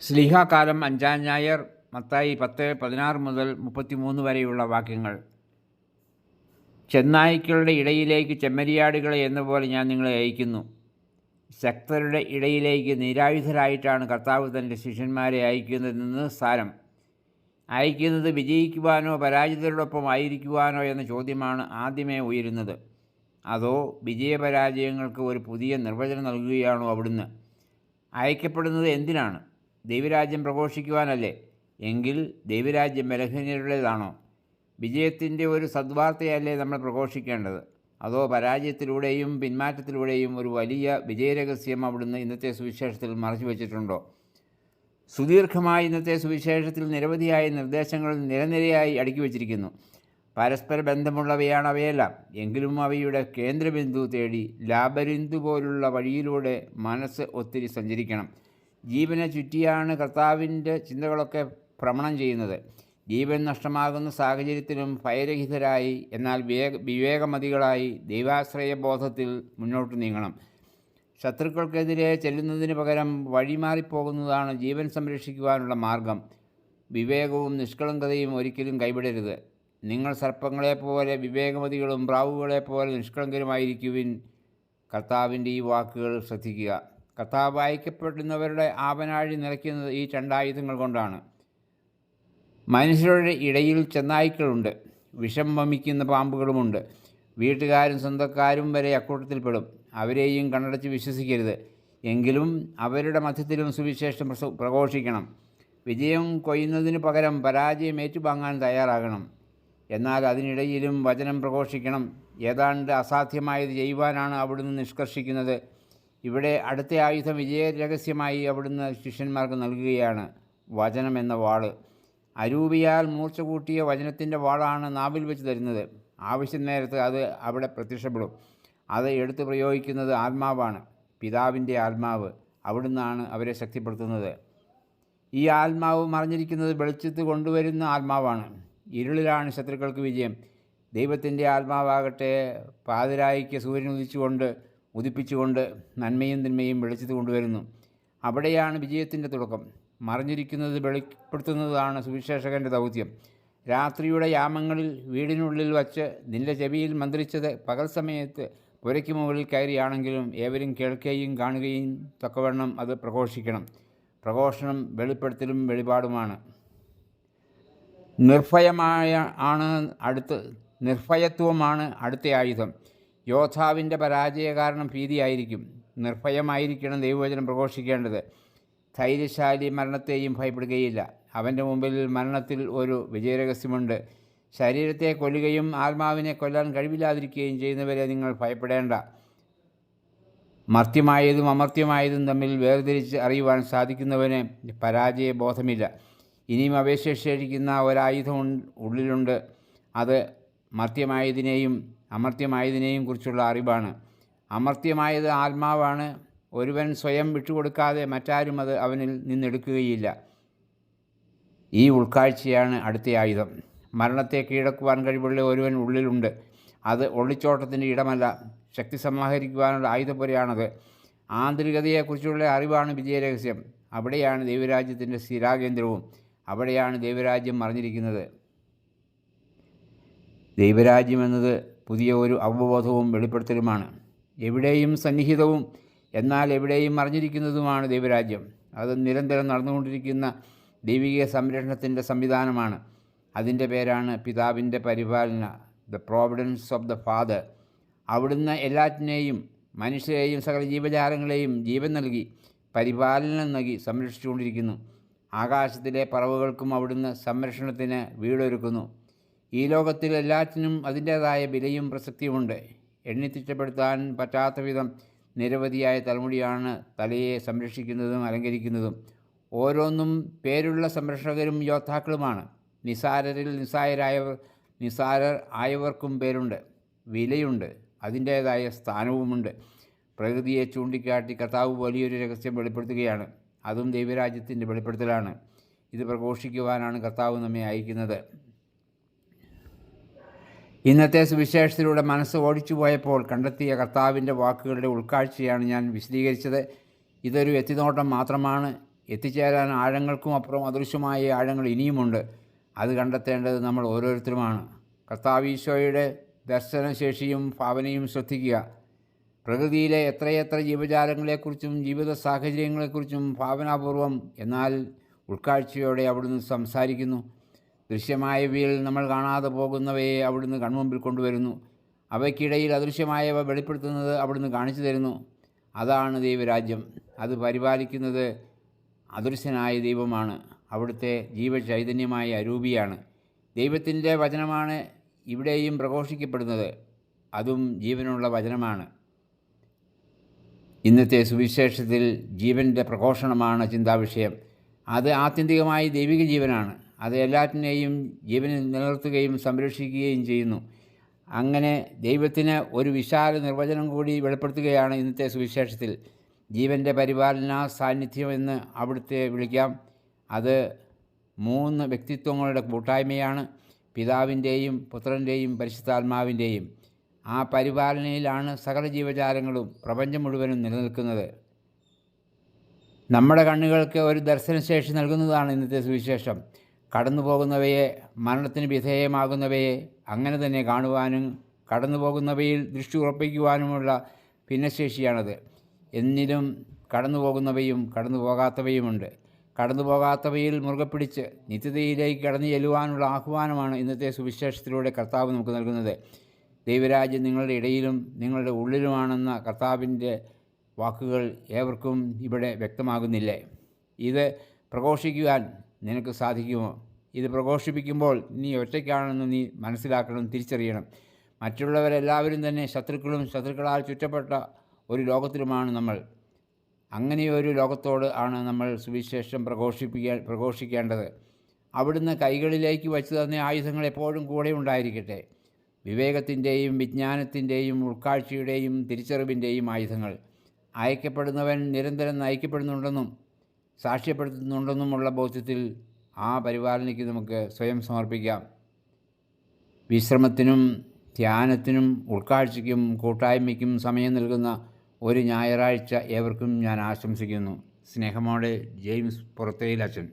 ശ്ലീഹാകാലം 5-ാം ഞായർ മത്തായി 10:16 മുതൽ 33 വരെയുള്ള വാക്യങ്ങൾ. ചെന്നായ്ക്കളുടെ ഇടയിലേക്ക് ചെമ്മരിയാടുകളെ എന്നപോലെ ഞാൻ നിങ്ങളെ അയക്കുന്നു. ശക്തരുടെ ഇടയിലേക്ക് നിരായുധരായിട്ടാണ് കർത്താവ് തൻ്റെ ശിഷ്യന്മാരെ അയക്കുന്നതെന്ന് സാരം. അയക്കുന്നത് വിജയിക്കുവാനോ പരാജിതരോടൊപ്പം ആയിരിക്കുവാനോ എന്ന ചോദ്യമാണ് ആദ്യമേ ഉയരുന്നത്. അതോ വിജയപരാജയങ്ങൾക്ക് ഒരു പുതിയ നിർവചനം നൽകുകയാണോ അവിടുന്ന്? അയക്കപ്പെടുന്നത് എന്തിനാണ്? ദൈവരാജ്യം പ്രഘോഷിക്കുവാനല്ലേ? എങ്കിൽ ദൈവരാജ്യം ബലഹീനരുടേതാണോ? വിജയത്തിൻ്റെ ഒരു സദ്വാർത്തയല്ലേ നമ്മൾ പ്രഘോഷിക്കേണ്ടത്? അതോ പരാജയത്തിലൂടെയും പിന്മാറ്റത്തിലൂടെയും ഒരു വലിയ വിജയരഹസ്യം അവിടുന്ന് ഇന്നത്തെ സുവിശേഷത്തിൽ മറച്ചു വച്ചിട്ടുണ്ടോ? സുദീർഘമായ ഇന്നത്തെ സുവിശേഷത്തിൽ നിരവധിയായ നിർദ്ദേശങ്ങൾ നിരനിരയായി അടുക്കി വച്ചിരിക്കുന്നു. പരസ്പര ബന്ധമുള്ളവയാണ് അവയെല്ലാം. എങ്കിലും അവയുടെ കേന്ദ്രബിന്ദു തേടി ലാബരിന്ദു പോലുള്ള വഴിയിലൂടെ മനസ്സ് ഒത്തിരി സഞ്ചരിക്കണം. ജീവനെ ചുറ്റിയാണ് കർത്താവിൻ്റെ ചിന്തകളൊക്കെ ഭ്രമണം ചെയ്യുന്നത്. ജീവൻ നഷ്ടമാകുന്ന സാഹചര്യത്തിലും ഭയരഹിതരായി എന്നാൽ വിവേകമതികളായി ദൈവാശ്രയബോധത്തിൽ മുന്നോട്ട് നീങ്ങണം. ശത്രുക്കൾക്കെതിരെ ചെല്ലുന്നതിന് പകരം വഴിമാറിപ്പോകുന്നതാണ് ജീവൻ സംരക്ഷിക്കുവാനുള്ള മാർഗം. വിവേകവും നിഷ്കളങ്കതയും ഒരിക്കലും കൈവിടരുത്. നിങ്ങൾ സർപ്പങ്ങളെപ്പോലെ വിവേകമതികളും പ്രാവുകളെപ്പോലെ നിഷ്കളങ്കരുമായിരിക്കുവിൻ. കർത്താവിൻ്റെ ഈ വാക്കുകൾ ശ്രദ്ധിക്കുക. കർത്താവ് അയക്കപ്പെടുന്നവരുടെ ആവനാഴി നിറയ്ക്കുന്നത് ഈ രണ്ടായുധങ്ങൾ കൊണ്ടാണ്. മനുഷ്യരുടെ ഇടയിൽ ചെന്നായ്ക്കളുണ്ട്, വിഷം വമിക്കുന്ന പാമ്പുകളുമുണ്ട്. വീട്ടുകാരും സ്വന്തക്കാരും വരെ അക്കൂട്ടത്തിൽപ്പെടും. അവരെയും കണ്ണടച്ച് വിശ്വസിക്കരുത്. എങ്കിലും അവരുടെ മധ്യത്തിലും സുവിശേഷം പ്രഘോഷിക്കണം. വിജയം കൊയ്യുന്നതിന് പകരം പരാജയം ഏറ്റുവാങ്ങാൻ തയ്യാറാകണം. എന്നാൽ അതിനിടയിലും വചനം പ്രഘോഷിക്കണം. ഏതാണ്ട് അസാധ്യമായത് ചെയ്യുവാനാണ് അവിടുന്ന് നിഷ്കർഷിക്കുന്നത്. ഇവിടെ അടുത്ത ആയുധം വിജയരഹസ്യമായി അവിടുന്ന് ശിഷ്യന്മാർക്ക് നൽകുകയാണ്. വചനം എന്ന വാള്. അരൂപിയാൽ മൂർച്ച കൂട്ടിയ വചനത്തിൻ്റെ വാളാണ് നാവിൽ വെച്ച് തരുന്നത്. ആവശ്യം നേരത്ത് അത് അവിടെ പ്രത്യക്ഷപ്പെടും. അത് എടുത്തു പ്രയോഗിക്കുന്നത് ആത്മാവാണ്, പിതാവിൻ്റെ ആത്മാവ്. അവിടുന്നാണ് അവരെ ശക്തിപ്പെടുത്തുന്നത്. ഈ ആത്മാവ് മറഞ്ഞിരിക്കുന്നത് വെളിച്ചത്ത് കൊണ്ടുവരുന്ന ആത്മാവാണ്. ഇരുളിലാണ് ശത്രുക്കൾക്ക് വിജയം. ദൈവത്തിൻ്റെ ആത്മാവാകട്ടെ പാതിരായിക്ക് സൂര്യൻ ഉദിപ്പിച്ചുകൊണ്ട് നന്മയും തിന്മയും വെളിച്ചത്ത് കൊണ്ടുവരുന്നു. അവിടെയാണ് വിജയത്തിൻ്റെ തുടക്കം. മറിഞ്ഞിരിക്കുന്നത് വെളിപ്പെടുത്തുന്നതാണ് സുവിശേഷകൻ്റെ ദൗത്യം. രാത്രിയുടെ യാമങ്ങളിൽ വീടിനുള്ളിൽ വച്ച് നിന്റെ ചെവിയിൽ മന്ത്രിച്ചത് പകൽ സമയത്ത് പുരയ്ക്ക് മുകളിൽ കയറിയാണെങ്കിലും ഏവരും കേൾക്കുകയും കാണുകയും തക്കവണ്ണം അത് പ്രഘോഷിക്കണം. പ്രഘോഷണം വെളിപ്പെടുത്തലും വെളിപാടുമാണ്. നിർഭയത്വമാണ് അടുത്ത ആയുധം. യോദ്ധാവിൻ്റെ പരാജയ കാരണം ഭീതിയായിരിക്കും. നിർഭയമായിരിക്കണം ദൈവവചനം പ്രഘോഷിക്കേണ്ടത്. ധൈര്യശാലി മരണത്തെയും ഭയപ്പെടുകയില്ല. അവൻ്റെ മുമ്പിൽ മരണത്തിൽ ഒരു വിജയരഹസ്യമുണ്ട്. ശരീരത്തെ കൊല്ലുകയും ആത്മാവിനെ കൊല്ലാൻ കഴിവില്ലാതിരിക്കുകയും ചെയ്യുന്നവരെ നിങ്ങൾ ഭയപ്പെടേണ്ട. മർത്യമായതും അമർത്യമായതും തമ്മിൽ വേർതിരിച്ച് അറിയുവാൻ സാധിക്കുന്നവന് പരാജയബോധമില്ല. ഇനിയും അവശേഷിച്ചിരിക്കുന്ന ഒരായുധം ഉള്ളിലുണ്ട്. അത് മർത്യമായതിനെയും അമർത്യമായതിനെയും കുറിച്ചുള്ള അറിവാണ്. അമർത്യമായത് ആത്മാവാണ്. ഒരുവൻ സ്വയം വിട്ടുകൊടുക്കാതെ മറ്റാരും അത് അവനിൽ നിന്നെടുക്കുകയില്ല. ഈ ഉൾക്കാഴ്ചയാണ് അടുത്ത ആയുധം. മരണത്തെ കീഴടക്കുവാൻ കഴിവുള്ള ഒരുവൻ ഉള്ളിലുണ്ട്. അത് ഒളിച്ചോട്ടത്തിൻ്റെ ഇടമല്ല, ശക്തി സമാഹരിക്കുവാനുള്ള ആയുധപ്പുരയാണത്. ആന്തരികതയെക്കുറിച്ചുള്ള അറിവാണ് വിജയരഹസ്യം. അവിടെയാണ് ദൈവരാജ്യത്തിൻ്റെ സ്ഥിരാകേന്ദ്രവും. അവിടെയാണ് ദൈവരാജ്യം മറിഞ്ഞിരിക്കുന്നത്. ദൈവരാജ്യം എന്നത് പുതിയ ഒരു അവബോധവും വെളിപ്പെടുത്തലുമാണ്. എവിടെയും സന്നിഹിതവും എന്നാൽ എവിടെയും മറിഞ്ഞിരിക്കുന്നതുമാണ് ദൈവരാജ്യം. അത് നിരന്തരം നടന്നുകൊണ്ടിരിക്കുന്ന ദൈവിക സംരക്ഷണത്തിൻ്റെ സംവിധാനമാണ്. അതിൻ്റെ പേരാണ് പിതാവിൻ്റെ പരിപാലന, the Providence of the father. അവിടുന്ന് എല്ലാറ്റിനെയും, മനുഷ്യരെയും സകല ജീവജാലങ്ങളെയും ജീവൻ നൽകി പരിപാലനം നൽകി സംരക്ഷിച്ചുകൊണ്ടിരിക്കുന്നു. ആകാശത്തിലെ പറവുകൾക്കും അവിടുന്ന് സംരക്ഷണത്തിന് വീടൊരുക്കുന്നു. ഈ ലോകത്തിൽ എല്ലാറ്റിനും അതിൻ്റേതായ വിലയും പ്രസക്തിയുമുണ്ട്. എണ്ണിത്തിട്ടപ്പെടുത്താൻ പറ്റാത്ത വിധം നിരവധിയായ തലമുടിയാണ് തലയെ സംരക്ഷിക്കുന്നതും അലങ്കരിക്കുന്നതും. ഓരോന്നും പേരുള്ള സംരക്ഷകരും യോദ്ധാക്കളുമാണ്. നിസാരരിൽ നിസാരർ ആയവർക്കും പേരുണ്ട്, വിലയുണ്ട്, അതിൻ്റേതായ സ്ഥാനവുമുണ്ട്. പ്രകൃതിയെ ചൂണ്ടിക്കാട്ടി കർത്താവ് വലിയൊരു രഹസ്യം വെളിപ്പെടുത്തുകയാണ്. അതും ദൈവരാജ്യത്തിൻ്റെ വെളിപ്പെടുത്തലാണ്. ഇത് പ്രഘോഷിക്കുവാനാണ് കർത്താവ് നമ്മെ അയക്കുന്നത്. ഇന്നത്തെ സുവിശേഷത്തിലൂടെ മനസ്സ് ഓടിച്ചു പോയപ്പോൾ കണ്ടെത്തിയ കർത്താവിൻ്റെ വാക്കുകളുടെ ഉൾക്കാഴ്ചയാണ് ഞാൻ വിശദീകരിച്ചത്. ഇതൊരു എത്തിനോട്ടം മാത്രമാണ്. എത്തിച്ചേരാൻ ആഴങ്ങൾക്കും അപ്പുറം അദൃശ്യമായ ആഴങ്ങൾ ഇനിയുമുണ്ട്. അത് കണ്ടെത്തേണ്ടത് നമ്മൾ ഓരോരുത്തരുമാണ്. കർത്താവീശോയുടെ ദർശനശേഷിയും ഭാവനയും ശ്രദ്ധിക്കുക. പ്രകൃതിയിലെ എത്രയെത്ര ജീവജാലങ്ങളെക്കുറിച്ചും ജീവിത സാഹചര്യങ്ങളെക്കുറിച്ചും ഭാവനാപൂർവം എന്നാൽ ഉൾക്കാഴ്ചയോടെ അവിടുന്ന് സംസാരിക്കുന്നു. ദൃശ്യമായവയിൽ നമ്മൾ കാണാതെ പോകുന്നവയെ അവിടുന്ന് കൺമുമ്പിൽ കൊണ്ടുവരുന്നു. അവയ്ക്കിടയിൽ അദൃശ്യമായവ വെളിപ്പെടുത്തുന്നത് അവിടുന്ന് കാണിച്ചു തരുന്നു. അതാണ് ദൈവരാജ്യം. അത് പരിപാലിക്കുന്നത് അദൃശ്യനായ ദൈവമാണ്. അവിടുത്തെ ജീവചൈതന്യമായ അരൂപിയാണ്. ദൈവത്തിൻ്റെ വചനമാണ് ഇവിടെയും പ്രഘോഷിക്കപ്പെടുന്നത്. അതും ജീവനുള്ള വചനമാണ്. ഇന്നത്തെ സുവിശേഷത്തിൽ ജീവൻ്റെ പ്രഘോഷണമാണ് ചിന്താവിഷയം. അത് ആത്യന്തികമായി ദൈവിക ജീവനാണ്. അത് എല്ലാറ്റിനെയും ജീവനിൽ നിലനിർത്തുകയും സംരക്ഷിക്കുകയും ചെയ്യുന്നു. അങ്ങനെ ദൈവത്തിന് ഒരു വിശാല നിർവചനം കൂടി വെളിപ്പെടുത്തുകയാണ് ഇന്നത്തെ സുവിശേഷത്തിൽ. ജീവൻ്റെ പരിപാലന സാന്നിധ്യം എന്ന് അവിടുത്തെ വിളിക്കാം. അത് 3 വ്യക്തിത്വങ്ങളുടെ കൂട്ടായ്മയാണ്, പിതാവിൻ്റെയും പുത്രൻ്റെയും പരിശുദ്ധാത്മാവിൻ്റെയും. ആ പരിപാലനയിലാണ് സകല ജീവജാലങ്ങളും പ്രപഞ്ചം മുഴുവനും നിലനിൽക്കുന്നത്. നമ്മുടെ കണ്ണുകൾക്ക് ഒരു ദർശനശേഷി നൽകുന്നതാണ് ഇന്നത്തെ സുവിശേഷം. കടന്നു പോകുന്നവയെ, മരണത്തിന് വിധേയമാകുന്നവയെ അങ്ങനെ തന്നെ കാണുവാനും കടന്നു പോകുന്നവയിൽ ദൃഷ്ടി ഉറപ്പിക്കുവാനുമുള്ള ഭിന്നശേഷിയാണത്. എന്നിലും കടന്നു പോകുന്നവയും കടന്നു പോകാത്തവയുമുണ്ട്. കടന്നു പോകാത്തവയിൽ മുറുകെ പിടിച്ച് നിത്യതയിലേക്ക് കടന്നു ചെല്ലുവാനുള്ള ആഹ്വാനമാണ് ഇന്നത്തെ സുവിശേഷത്തിലൂടെ കർത്താവ് നമുക്ക് നൽകുന്നത്. ദൈവരാജ്യം നിങ്ങളുടെ ഇടയിലും നിങ്ങളുടെ ഉള്ളിലുമാണെന്ന കർത്താവിൻ്റെ വാക്കുകൾ ഏവർക്കും ഇവിടെ വ്യക്തമാകുന്നില്ലേ? ഇത് പ്രഘോഷിക്കുവാൻ നിനക്ക് സാധിക്കുമോ? ഇത് പ്രഘോഷിപ്പിക്കുമ്പോൾ നീ ഒറ്റയ്ക്കാണെന്ന് നീ മനസ്സിലാക്കണം, തിരിച്ചറിയണം. മറ്റുള്ളവരെല്ലാവരും തന്നെ ശത്രുക്കളാൽ ചുറ്റപ്പെട്ട ഒരു ലോകത്തിലുമാണ് നമ്മൾ. അങ്ങനെയൊരു ലോകത്തോട് ആണ് നമ്മൾ സുവിശേഷം പ്രഘോഷിക്കേണ്ടത്. അവിടുന്ന് കൈകളിലേക്ക് വച്ചു തന്ന ആയുധങ്ങൾ എപ്പോഴും കൂടെ ഉണ്ടായിരിക്കട്ടെ. വിവേകത്തിൻ്റെയും വിജ്ഞാനത്തിൻ്റെയും ഉൾക്കാഴ്ചയുടെയും തിരിച്ചറിവിൻ്റെയും ആയുധങ്ങൾ. അയക്കപ്പെടുന്നവൻ നിരന്തരം നയിക്കപ്പെടുന്നുണ്ടെന്നും സാക്ഷ്യപ്പെടുത്തുന്നുണ്ടെന്നുമുള്ള ബോധ്യത്തിൽ ആ പരിപാലനയ്ക്ക് നമുക്ക് സ്വയം സമർപ്പിക്കാം. വിശ്രമത്തിനും ധ്യാനത്തിനും ഉൾക്കാഴ്ചയ്ക്കും കൂട്ടായ്മയ്ക്കും സമയം നൽകുന്ന ഒരു ഞായറാഴ്ച ഏവർക്കും ഞാൻ ആശംസിക്കുന്നു. സ്നേഹമോടെ, ജെയിംസ് പുറത്തേൽ അച്ഛൻ.